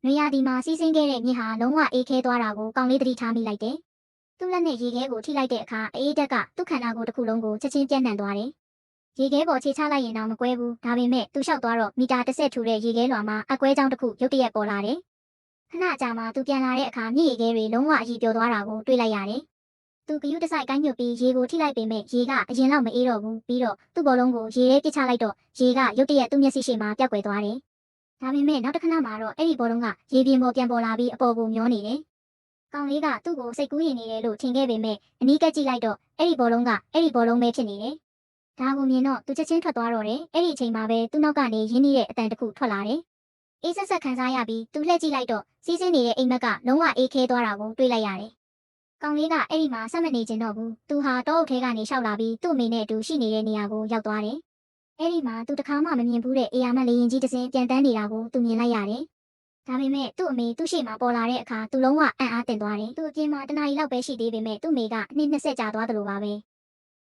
နွေရာသီမှာစီးဆင်းခဲ့တဲ့မြစ်ဟာလုံးဝအေးခဲသွားတာကိုကောင်လေးသတိထားမိလိုက်တယ်။သူ့လက်နဲ့ရေခဲကိုထိလိုက်တဲ့အခါအေးဓာတ်ကသူ့ခန္ဓာကိုယ်တစ်ခုလုံးကိုချက်ချင်းပြန့်နှံ့သွားတယ်။ရေခဲပေါ်ခြေချလိုက်ရင်တော့မကွဲဘူး။ဒါပေမဲ့သူလျှောက်သွားတော့မီတာ30ထူတဲ့ရေခဲလွှာမှာအကွဲကြောင်းတစ်ခုရုတ်တရက်ပေါ်လာတယ်။ခဏကြာမှသူပြန်လာတဲ့အခါမြစ်ရေခဲတွေလုံးဝအကြီးပျော်သွားတာကိုတွေ့လိုက်ရတယ်။သူကယူတစိုက်ကိုင်းညွတ်ပြီးရေကိုထိလိုက်ပေမဲ့ရေကအရင်လောက်မအေးတော့ဘူး။ပြီးတော့သူ့ဘောလုံးကိုရေထဲပစ်ချလိုက်တော့ရေကရုတ်တရက်သူ့မျက်စိရှိမှပျောက်ကွယ်သွားတယ်။ဒါပေမဲ့နောက်တစ်ခဏမှာတော့အဲ့ဒီဘောလုံးကရေပြင်ပေါ်ပြန်ပေါ်လာပြီးအပေါ်ကိုမျောနေတယ်။ကောင်လေးကသူ့ကိုစိတ်ကူးရင်နေတယ်လို့ထင်ခဲ့ပေမဲ့အနီးကပ်ကြည့်လိုက်တော့အဲ့ဒီဘောလုံးပဲဖြစ်နေတယ်။ဒါကိုမြင်တော့သူချက်ချင်းထွက်သွားတော့တယ်။အဲ့ဒီအချိန်မှာပဲသူ့နောက်ကနေရင်းနှီးတဲ့အတန်တစ်ခုထွက်လာတယ်။အေးဆက်ဆက်ခံစားရပြီးသူလှည့်ကြည့်လိုက်တော့စီးဆင်းနေတဲ့အိမ်မက်ကလုံးဝအေးခဲသွားတာကိုတွေ့လိုက်ရတယ်။ကောင်လေးကအဲ့ဒီမှာဆက်မနေချင်တော့ဘူး။သူဟာတောအုပ်ထဲကနေရှောက်လာပြီးသူ့အမေနဲ့အတူရှိနေတဲ့နေရာကိုရောက်သွားတယ်။အဲ့ဒီမှာသူတခါမှမမြင်ဘူးတဲ့အေယာမက်လေရင်ကြီးတစ်စင်းပြန်တန်းနေတာကိုသူမြင်လိုက်ရတယ်။ဒါပေမဲ့သူ့အမေသူ့ရှေ့မှာပေါ်လာတဲ့အခါသူလုံးဝအံ့အားသင့်သွားတယ်။သူ့အပြင်မှာတနားရီလောက်ပဲရှိသေးပေမဲ့သူ့အမေကအနှစ်20ကြာသွားသလိုပါပဲ။